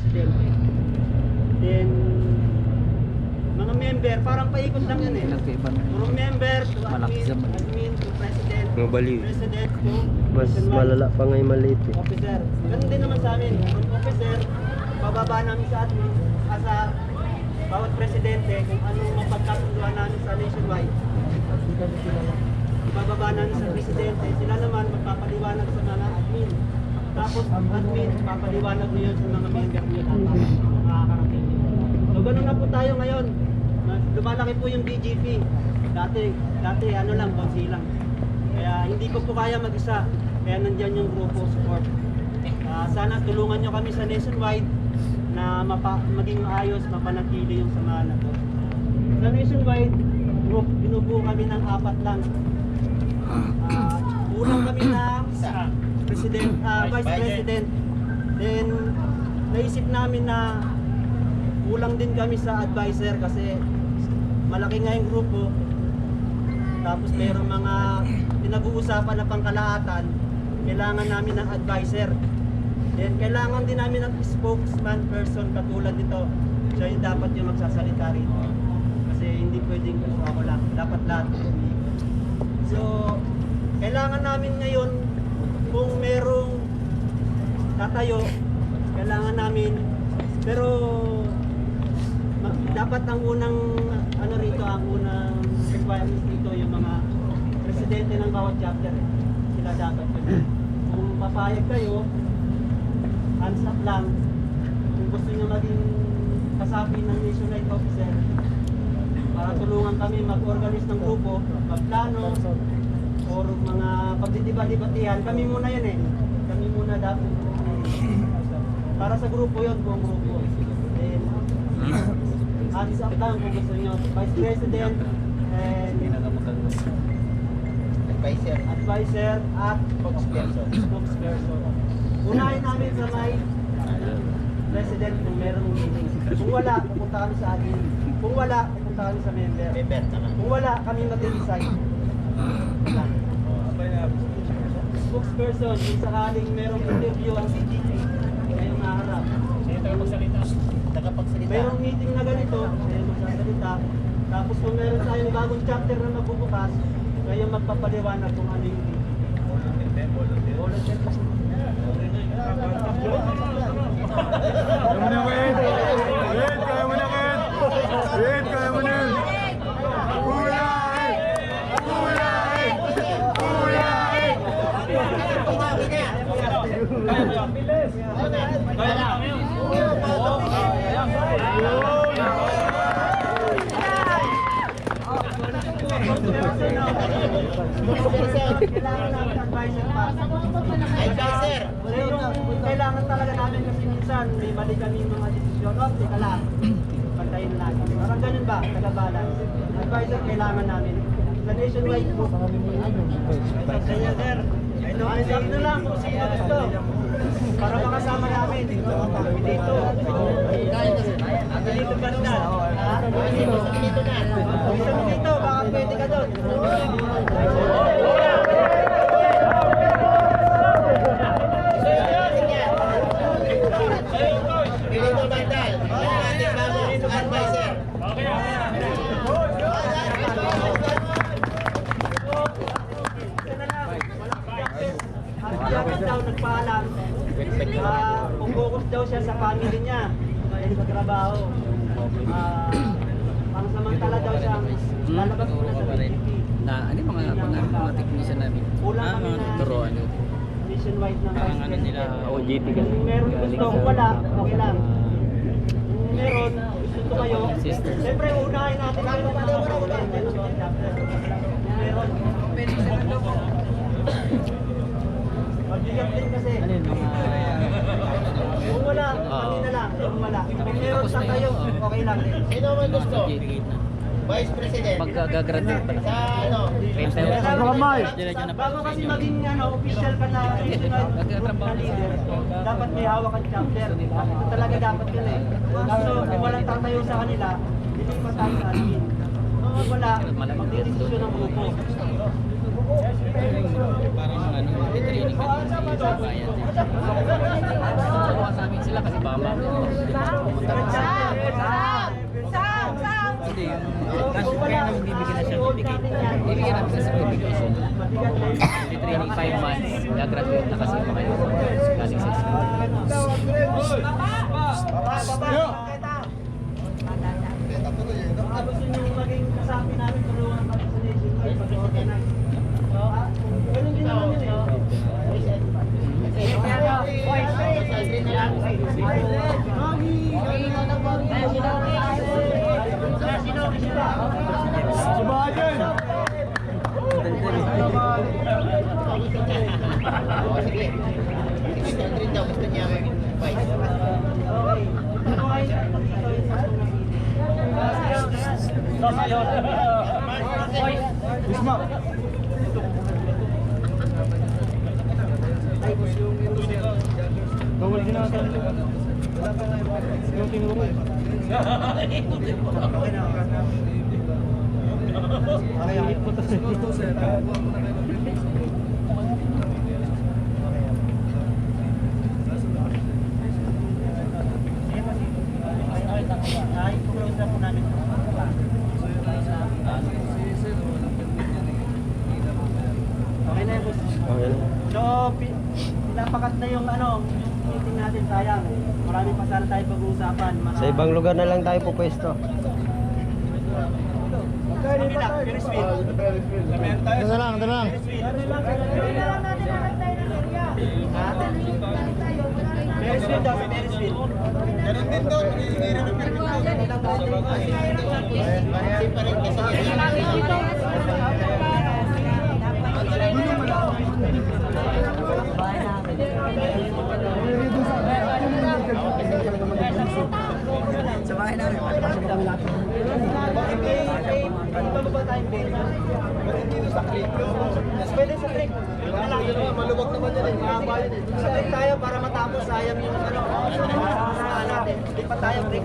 president. Then, mga member, parang paikot lang yan eh. Puro member, to admin, to president, Mga baliw. president, to Mas nationwide malala pa nga yung maliit eh. officer. Ganun din naman sa amin. From officer, bababa namin sa admin, sa bawat presidente, kung anong mapagkasunduan namin sa nationwide. Ibababa namin sa presidente, sila naman magpapaliwanag sa mga admin. Tapos ang admin, papaliwanag niyo sa mga member niyo makakarating. So ganun na po tayo ngayon. Lumalaki po yung BGP. Dati ano lang, konsi lang. Kaya hindi ko po kaya mag-isa. Kaya nandyan yung grupo support. Sana tulungan nyo kami sa nationwide na maging ayos, mapanatili yung samahan na to. Sa nationwide group, binubuo kami ng 4 lang. Unang kami na president, vice president. Then naisip namin na kulang din kami sa advisor kasi malaki nga yung grupo. Tapos mayroong mga pinag-uusapan na pangkalahatan, kailangan namin ng advisor. Then kailangan din namin ng spokesman person katulad nito. Siya yung dapat yung magsasalita rito. Kasi hindi pwedeng ako lang, dapat lahat. So, kailangan namin ngayon kung merong tatayo, kailangan namin, pero dapat ang unang ano rito, ang unang requirements dito yung mga presidente ng bawat chapter. Sila dapat yun. Kung papayag kayo, hands up lang. Kung gusto nyo maging kasapi ng nationwide officer, para tulungan kami mag-organize ng grupo, magplano, or mga pagdidiba-dibatihan. Kami muna yan eh. Kami muna dapat. Para sa grupo yun, buong grupo. Then, hands up lang kung gusto nyo. Vice President and advisor at spokesperson. Unahin namin sa may president kung merong meeting. Kung wala, pupunta kami sa admin. Kung wala, pupunta kami sa member. Kung wala, kami mag-decide. Spokesperson, kung sakaling merong interview ang CGP, ngayong naharap. Merong meeting na ganito, ngayon magsasalita. Tapos kung meron tayong bagong chapter na magbubukas, ngayon magpapaliwanag kung ano yung meeting. Kailangan namin advisor pa. Advisor! Kailangan talaga namin kasi minsan may mali kami mga desisyon. O, teka lang. Pantayin lang. Parang ganun ba? Taga-balance. Advisor kailangan namin. Sa nationwide po. Kaya sir, stop na lang kung sino gusto. Para makasama namin. Dito. Dito banda. Dito na. Dito, baka pwede ka doon. Nagpaalam, focus daw siya sa family niya, sa trabaho. Pangsamantala daw siya, lalabas muna sa BGP. Ano mga technician namin? Kulang kami na turuan yun. nationwide ng vice president. OJT kasi. Kung meron gusto, kung wala, okay lang. Kung meron, gusto kayo, siyempre unahin natin kayo ng mga presidente ng mga chapter. Kung meron, magbigat din kasi. Kung wala, kami na lang. Kung wala. Kung meron sa kayo, okay lang din. Sino man gusto? Vice President. Pagka-graduate pa. Sa ano? Bago kasi maging official ka na national group na leader, dapat may hawak ang chapter. Ito talaga dapat yun eh. So kung walang tatayo sa kanila, hindi pa tayo sa admin. Kung wala, magdidesisyon ng grupo. Parang training kanina sa bayan. Subukan namin sila kasi baka pumunta pa sa hindi yung kaya namin bibigyan na certificate. Bibigyan namin sa certification. Hindi training 5 months. Gagraduate na kasi mga kayo. Galing sa school. Gusto nyo maging kasapi namin tulungan kami sa nationwide pag-organize. Ganun din naman yun eh. Sige. Si Aldrin daw, gusto niya vice. Okay. Bawal din natin. Yung tinuro. Ay, pumunta po namin. Okay na yun, boss. Okay lang. So, pinapakat na yung meeting natin, sayang. Marami pa sana tayo pag-uusapan. Sa ibang lugar na lang tayo po pwesto. Kabila, Ferrisville. Ito lang, ito lang. Ferrisville daw, sa Ferrisville. Ganun din daw, hinihirin ng permit daw. Kasi pa rin kasi Sa bahay namin. Ibababa tayong venue. Pwede sa break. maluwag naman yan eh. Mahaba yun eh. Sa break tayo para matapos, sayang yung natin. Hindi pa tayo break.